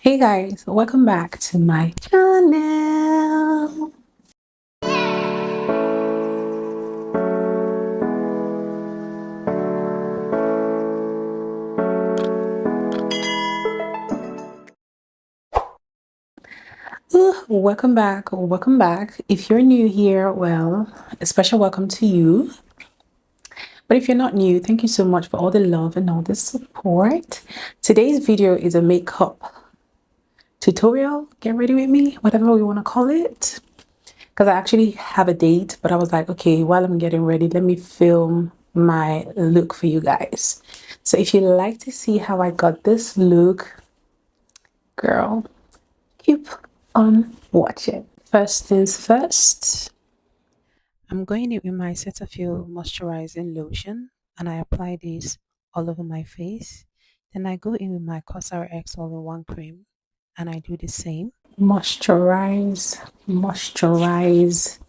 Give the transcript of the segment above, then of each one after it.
Hey guys, welcome back to my channel. Welcome back, welcome back. If you're new here, well, a special welcome to you. But if you're not new, thank you so much for all the love and all the support. Today's video is a makeup tutorial. Get ready with me, whatever we want to call it. Because I actually have a date, but I was like, okay, while I'm getting ready, let me film my look for you guys. So if you like to see how I got this look, girl, keep on watching. First things first, I'm going in with my Cetaphil moisturizing lotion and I apply this all over my face. Then I go in with my Cosrx all-in-one cream and I do the same. Moisturize, moisturize,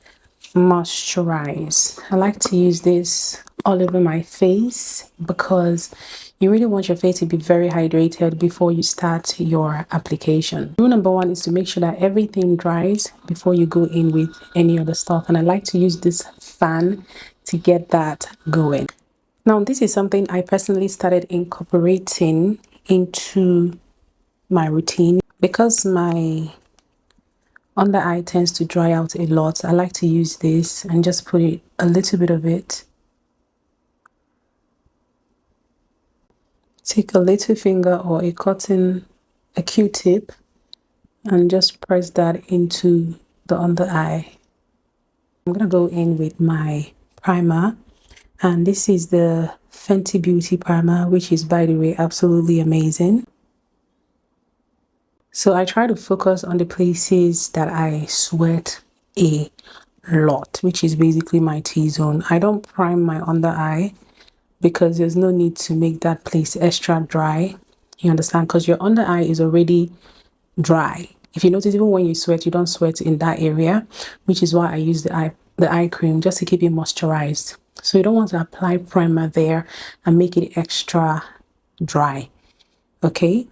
moisturize. I like to use this all over my face because you really want your face to be very hydrated before you start your application. Rule number one is to make sure that everything dries before you go in with any other stuff, and I like to use this fan to get that going. Now this is something I personally started incorporating into my routine because my under eye tends to dry out a lot. I like to use this and just put it a little bit of it. Take a little finger or a cotton, a Q-tip, and just press that into the under eye. I'm gonna go in with my primer, and this is the Fenty Beauty primer, which is, by the way, absolutely amazing. So I try to focus on the places that I sweat a lot, which is basically my T-zone. I don't prime my under eye because there's no need to make that place extra dry. You understand? Because your under eye is already dry. If you notice, even when you sweat, you don't sweat in that area, which is why I use the eye cream just to keep it moisturized. So you don't want to apply primer there and make it extra dry. Okay?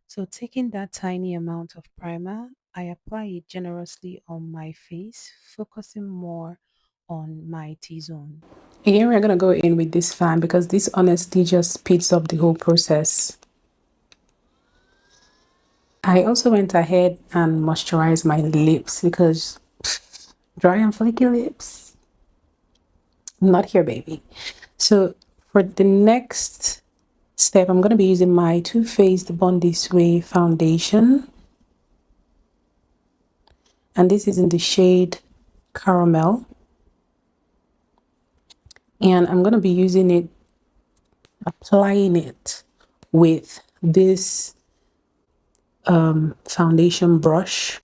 So taking that tiny amount of primer, I apply it generously on my face, focusing more on my T-zone. Again, we're going to go in with this fan because this honestly just speeds up the whole process. I also went ahead and moisturized my lips because dry and flaky lips, not here, baby. So for the next step, I'm going to be using my Too Faced Born This Way foundation. And this is in the shade Caramel. And I'm going to be using it, applying it with this foundation brush.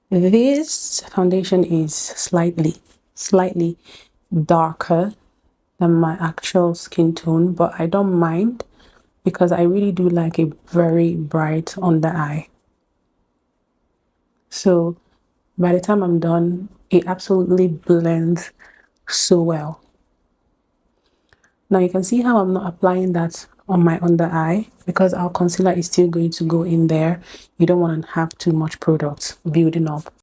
This foundation is slightly darker than my actual skin tone, but I don't mind because I really do like a very bright under eye. So by the time I'm done, it absolutely blends so well. Now you can see how I'm not applying that on my under eye because our concealer is still going to go in there. You don't want to have too much product building up.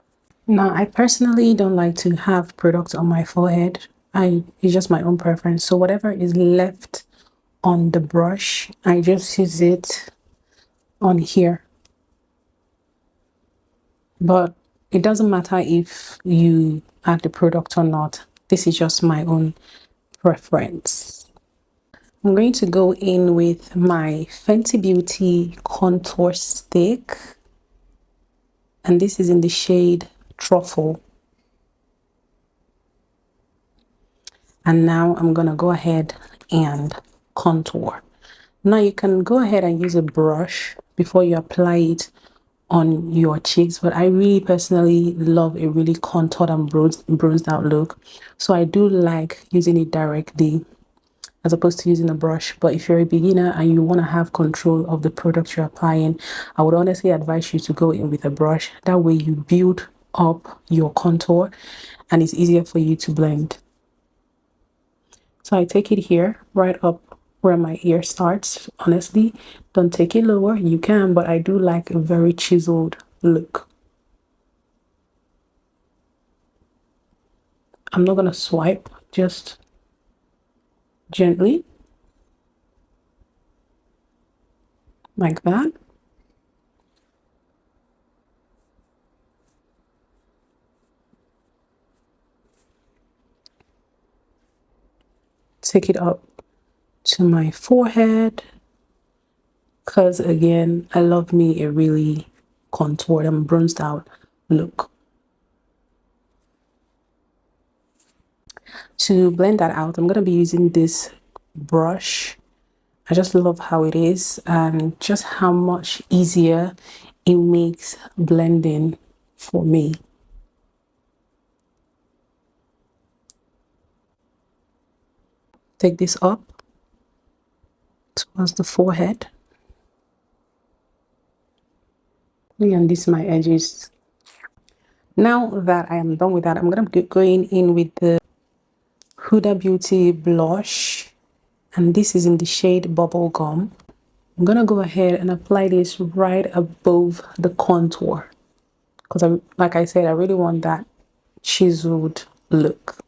Now I personally don't like to have product on my forehead. It's just my own preference. So whatever is left on the brush, I just use it on here. But it doesn't matter if you add the product or not. This is just my own preference. I'm going to go in with my Fenty Beauty contour stick, and this is in the shade Truffle. And now I'm gonna go ahead and contour. Now you can go ahead and use a brush before you apply it on your cheeks, but I really personally love a really contoured and bronzed out look, so I do like using it directly as opposed to using a brush. But if you're a beginner and you want to have control of the product you're applying, I would honestly advise you to go in with a brush. That way you build up your contour and it's easier for you to blend. So I take it here right up where my ear starts. Honestly, don't take it lower. You can, but I do like a very chiseled look. I'm not gonna swipe, just gently, like that. Take it up to my forehead, because again, I love me a really contoured and bronzed out look. To blend that out, I'm going to be using this brush. I just love how it is and just how much easier it makes blending for me. Take this up towards the forehead. And this is my edges. Now that I am done with that, I'm going to be going in with the Huda Beauty blush, and this is in the shade Bubblegum. I'm gonna go ahead and apply this right above the contour because like I said, I really want that chiseled look.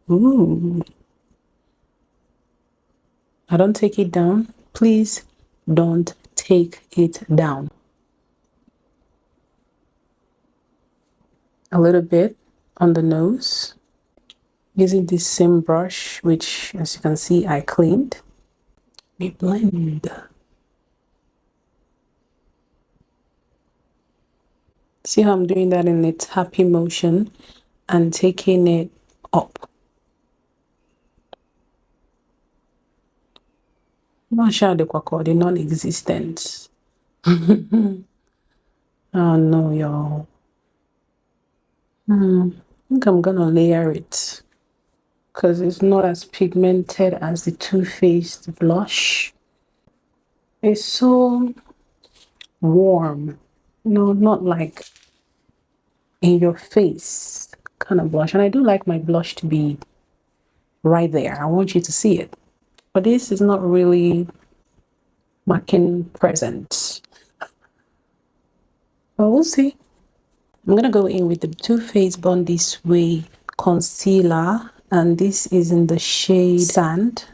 Ooh. I don't take it down. Please don't take it down. A little bit on the nose. Using this same brush, which as you can see, I cleaned. We blend. See how I'm doing that in a tappy motion and taking it up. The non-existent. Oh no, y'all. I think I'm gonna layer it because it's not as pigmented as the Too Faced blush. It's so warm, no, not like in your face kind of blush. And I do like my blush to be right there. I want you to see it. But this is not really marking present. But we'll see. I'm gonna go in with the Too Faced Born This Way concealer, and this is in the shade Sand.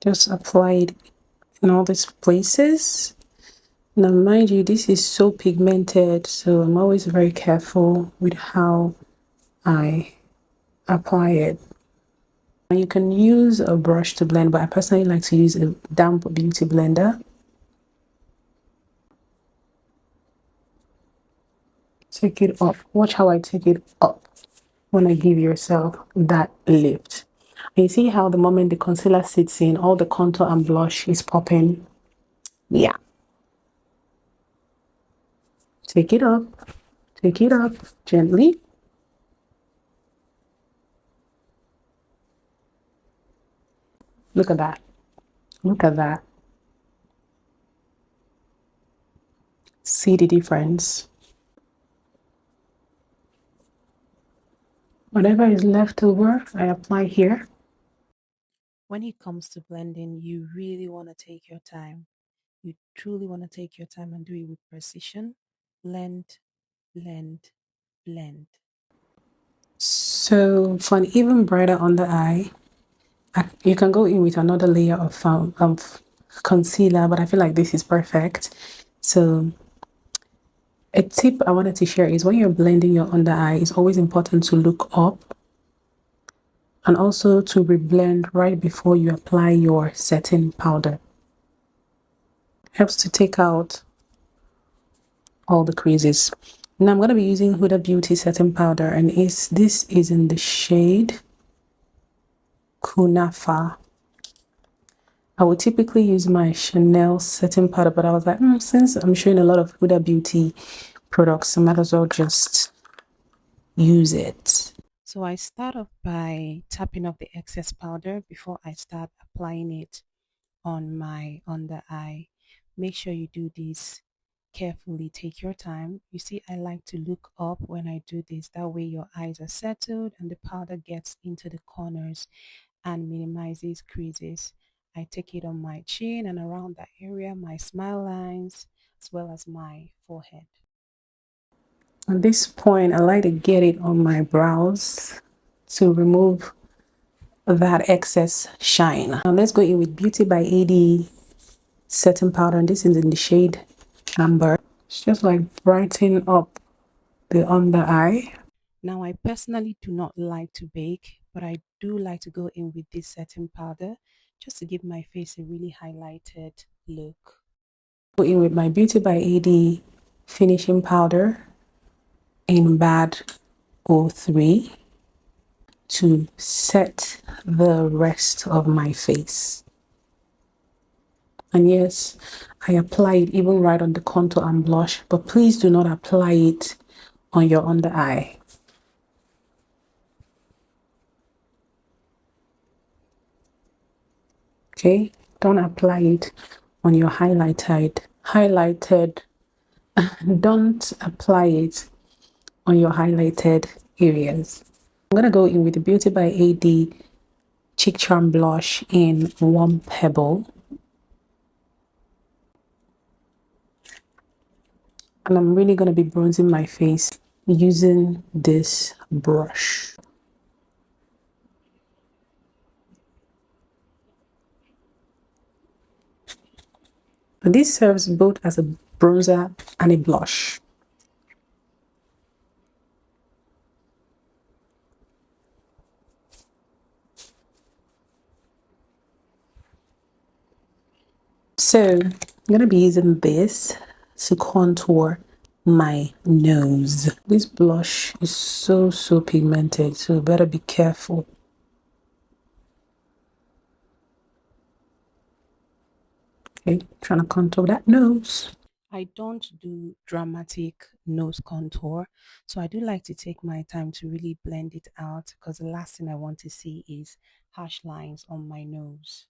Just apply it in all these places. Now mind you, this is so pigmented, so I'm always very careful with how I apply it. You can use a brush to blend, but I personally like to use a damp beauty blender. Take it up. Watch how I take it up when I give yourself that lift. And you see how the moment the concealer sits in, all the contour and blush is popping. Yeah. Take it up. Take it up gently. Look at that. Look at that. See the difference. Whatever is left over, I apply here. When it comes to blending, you really want to take your time. You truly want to take your time and do it with precision. Blend, blend, blend. So for an even brighter under eye, you can go in with another layer of concealer, but I feel like this is perfect. So a tip I wanted to share is when you're blending your under eye, it's always important to look up and also to reblend right before you apply your setting powder. Helps to take out all the creases. Now I'm going to be using Huda Beauty setting powder, and this is in the shade Kunafa. I would typically use my Chanel setting powder, but I was like, since I'm showing a lot of Huda Beauty products, I might as well just use it. So I start off by tapping off the excess powder before I start applying it on my under eye. Make sure you do this carefully. Take your time. You see, I like to look up when I do this. That way your eyes are settled and the powder gets into the corners and minimizes creases. I take it on my chin and around that area, my smile lines, as well as my forehead. At this point, I like to get it on my brows to remove that excess shine. Now let's go in with Beauty by AD setting powder, and this is in the shade Amber. It's just like brighten up the under eye. Now I personally do not like to bake, but I do like to go in with this setting powder just to give my face a really highlighted look. Go in with my Beauty by AD finishing powder in Bad 03 to set the rest of my face. And yes, I apply it even right on the contour and blush, but please do not apply it on your under eye. Okay, don't apply it on your highlighted. Don't apply it on your highlighted areas. I'm gonna go in with the Beauty by AD Cheek Charm Blush in Warm Pebble. And I'm really going to be bronzing my face using this brush. This serves both as a bronzer and a blush. So I'm going to be using this to contour my nose. This blush is so pigmented, so better be careful. Okay, trying to contour that nose. I don't do dramatic nose contour, so I do like to take my time to really blend it out, because the last thing I want to see is harsh lines on my nose.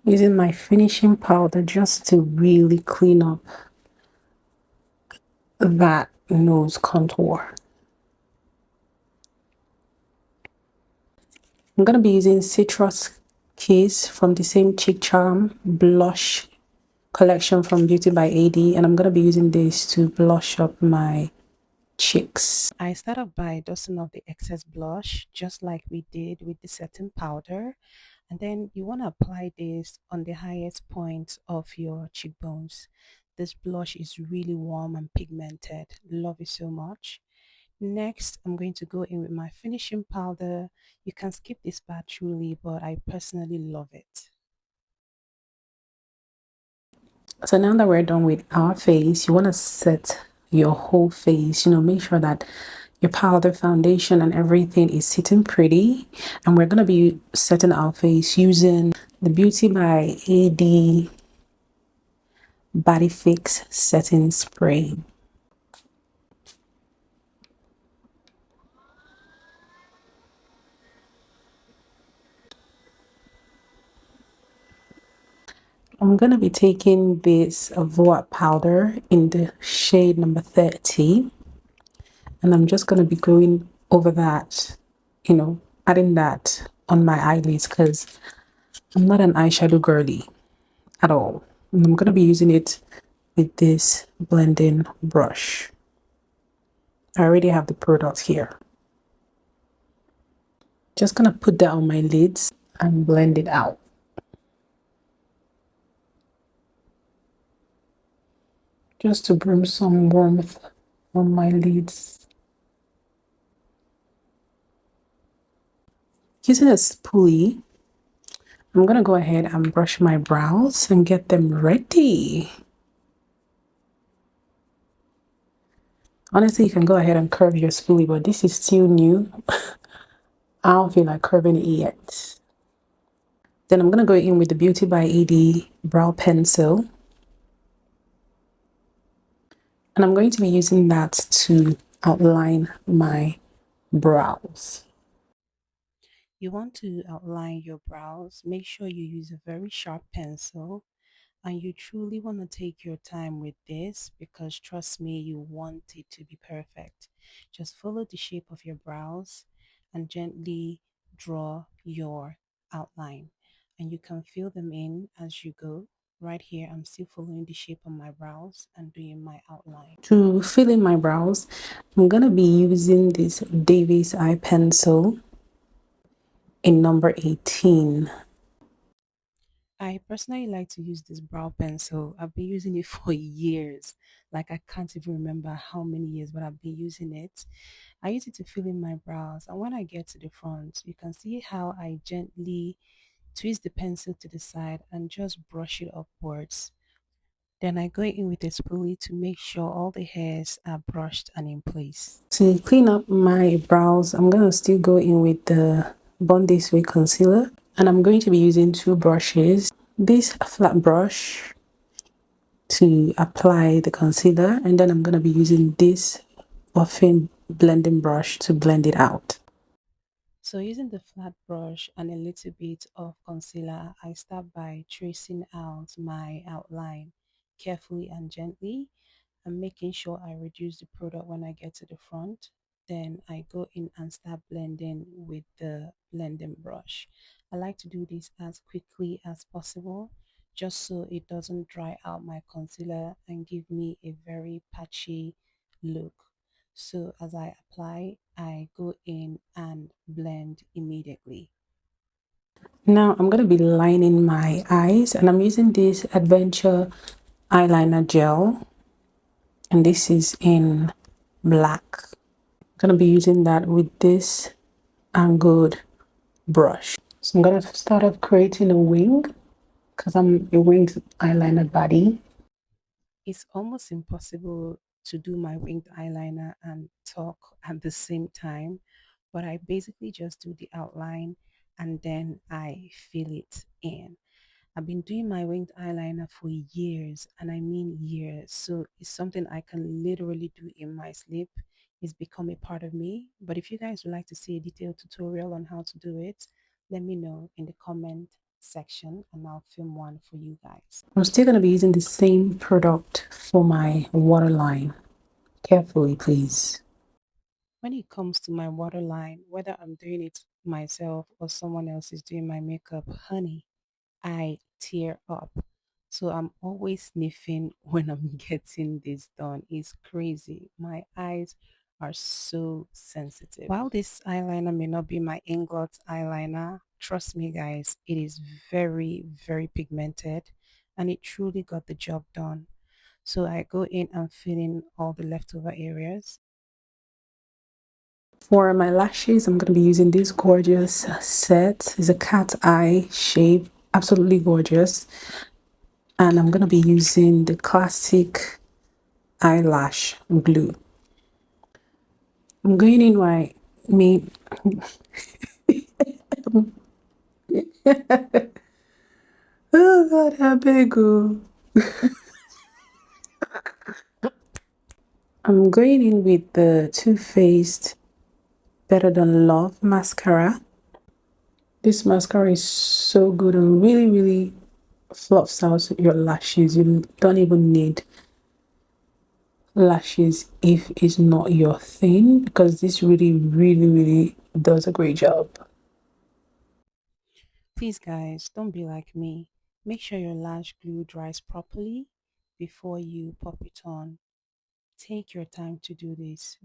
Using my finishing powder just to really clean up that nose contour. I'm going to be using Citrus Kiss from the same Cheek Charm blush collection from Beauty by AD, and I'm going to be using this to blush up my cheeks. I start off by dusting off the excess blush just like we did with the setting powder, and then you want to apply this on the highest point of your cheekbones. This blush is really warm and pigmented. Love it so much. Next, I'm going to go in with my finishing powder. You can skip this part truly, but I personally love it. So now that we're done with our face, you want to set your whole face. Make sure that your powder, foundation, and everything is sitting pretty. And we're going to be setting our face using the Beauty by AD Body Fix Setting Spray. I'm going to be taking this Void powder in the shade number 30. And I'm just going to be going over that, adding that on my eyelids, because I'm not an eyeshadow girly at all. And I'm going to be using it with this blending brush. I already have the product here. Just going to put that on my lids and blend it out. Just to bring some warmth on my lids. Using a spoolie, I'm going to go ahead and brush my brows and get them ready. Honestly, you can go ahead and curve your spoolie, but this is still new. I don't feel like curving it yet. Then I'm going to go in with the Beauty by AD brow pencil. And I'm going to be using that to outline my brows. You want to outline your brows, make sure you use a very sharp pencil And you truly want to take your time with this because trust me, you want it to be perfect. Just follow the shape of your brows and gently draw your outline. And you can fill them in as you go. Right here, I'm still following the shape of my brows and doing my outline. To fill in my brows, I'm gonna be using this Davis eye pencil in number 18. I personally like to use this brow pencil. I've been using it for years. Like I can't even remember how many years, but I've been using it. I use it to fill in my brows. And when I get to the front, you can see how I gently twist the pencil to the side and just brush it upwards. Then I go in with a spoolie to make sure all the hairs are brushed and in place. To clean up my brows, I'm gonna still go in with the Bond This Way concealer, and I'm going to be using two brushes. This flat brush to apply the concealer, and then I'm gonna be using this buffing blending brush to blend it out. So using the flat brush and a little bit of concealer, I start by tracing out my outline carefully and gently and making sure I reduce the product when I get to the front. Then I go in and start blending with the blending brush. I like to do this as quickly as possible just so it doesn't dry out my concealer and give me a very patchy look. So as I apply, I go in and blend immediately. Now I'm gonna be lining my eyes, and I'm using this Adventure eyeliner gel, and this is in black. I'm gonna be using that with this angled brush. So I'm gonna start off creating a wing because I'm a winged eyeliner body. It's almost impossible to do my winged eyeliner and talk at the same time, but I basically just do the outline and then I fill it in. I've been doing my winged eyeliner for years, and I mean years. So it's something I can literally do in my sleep. It's become a part of me. But if you guys would like to see a detailed tutorial on how to do it, let me know in the comment section and I'll film one for you guys. I'm still gonna be using the same product for my waterline. Carefully, please. When it comes to my waterline, whether I'm doing it myself or someone else is doing my makeup, honey, I tear up. So I'm always sniffing when I'm getting this done. It's crazy. My eyes are so sensitive. While this eyeliner may not be my Inglot eyeliner, trust me guys, it is very, very pigmented and it truly got the job done. So I go in and fill in all the leftover areas. For my lashes, I'm gonna be using this gorgeous set. It's a cat eye shape, absolutely gorgeous. And I'm gonna be using the classic eyelash glue. I'm going in my me. Oh God, how big! I'm going in with the Too Faced Better Than Love mascara. This mascara is so good and really, really fluffs out your lashes. You don't even need lashes if it's not your thing, because this really, really, really does a great job. Please guys, don't be like me. Make sure your lash glue dries properly before you pop it on. Take your time to do this.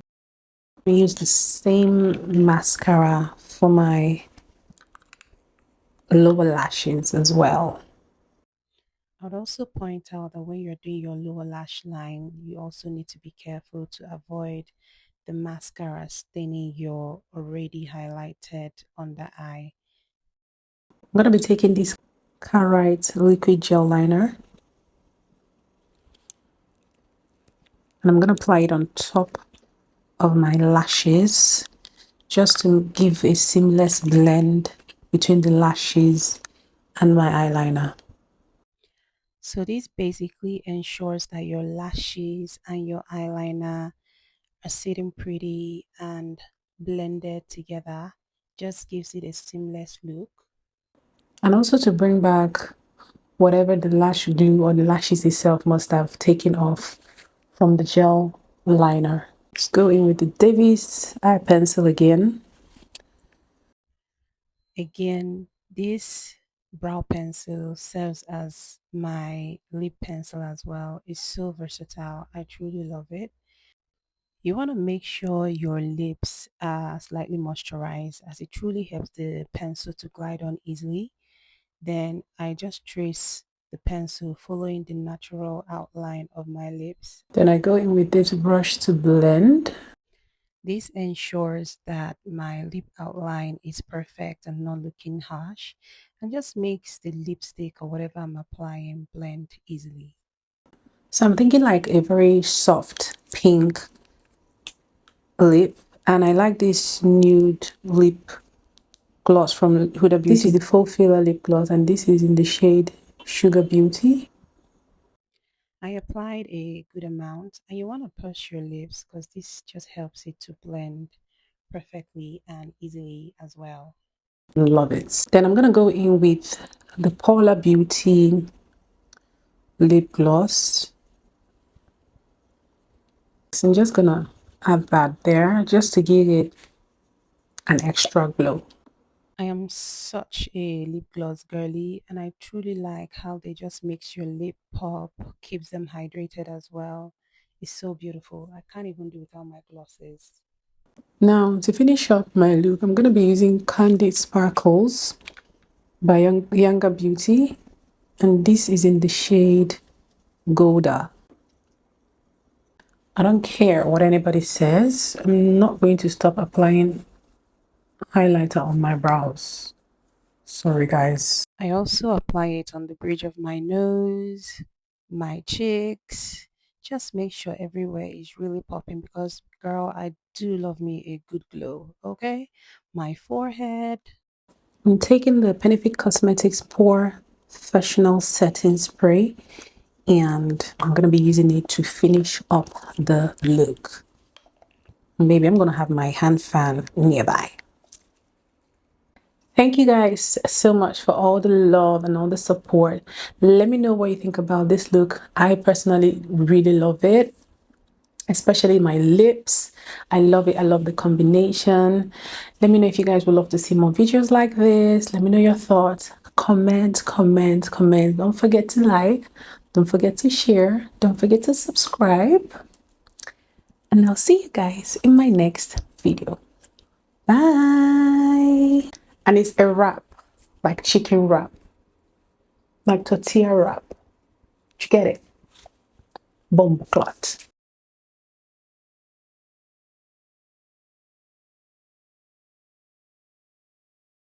I use the same mascara for my lower lashes as well. I'd also point out that when you're doing your lower lash line, you also need to be careful to avoid the mascara staining your already highlighted under eye. I'm going to be taking this Carite liquid gel liner, and I'm going to apply it on top of my lashes just to give a seamless blend between the lashes and my eyeliner. So this basically ensures that your lashes and your eyeliner are sitting pretty and blended together. Just gives it a seamless look. And also to bring back whatever the lash glue or the lashes itself must have taken off from the gel liner. Let's go in with the Davis eye pencil again. Again, this brow pencil serves as my lip pencil as well. It's so versatile. I truly love it. You want to make sure your lips are slightly moisturized as it truly helps the pencil to glide on easily. Then I just trace the pencil following the natural outline of my lips. Then I go in with this brush to blend. This ensures that my lip outline is perfect and not looking harsh and just makes the lipstick or whatever I'm applying blend easily. So I'm thinking like a very soft pink lip, and I like this nude lip gloss from Huda Beauty. This is the full filler lip gloss, and this is in the shade Sugar Beauty. I applied a good amount and you want to purse your lips because this just helps it to blend perfectly and easily as well. Love it. Then I'm gonna go in with the Paula Beauty lip gloss. So I'm just gonna add that there just to give it an extra glow. I am such a lip gloss girly and I truly like how they just makes your lip pop, keeps them hydrated as well. It's so beautiful. I can't even do without my glosses. Now to finish up my look, I'm gonna be using Candid Sparkles by Younger Beauty, and this is in the shade Golda. I don't care what anybody says, I'm not going to stop applying highlighter on my brows. Sorry guys. I also apply it on the bridge of my nose, my cheeks. Just make sure everywhere is really popping because, girl, I do love me a good glow, okay? My forehead. I'm taking the Benefit Cosmetics Pore Professional Setting Spray, and I'm going to be using it to finish up the look. Maybe I'm going to have my hand fan nearby. Thank you guys so much for all the love and all the support. Let me know what you think about this look. I personally really love it, especially my lips. I love it. I love the combination. Let me know if you guys would love to see more videos like this. Let me know your thoughts. Comment, comment, comment. Don't forget to like. Don't forget to share. Don't forget to subscribe. And I'll see you guys in my next video. Bye. And it's a wrap, like chicken wrap, like tortilla wrap. Did you get it? Bomb clot.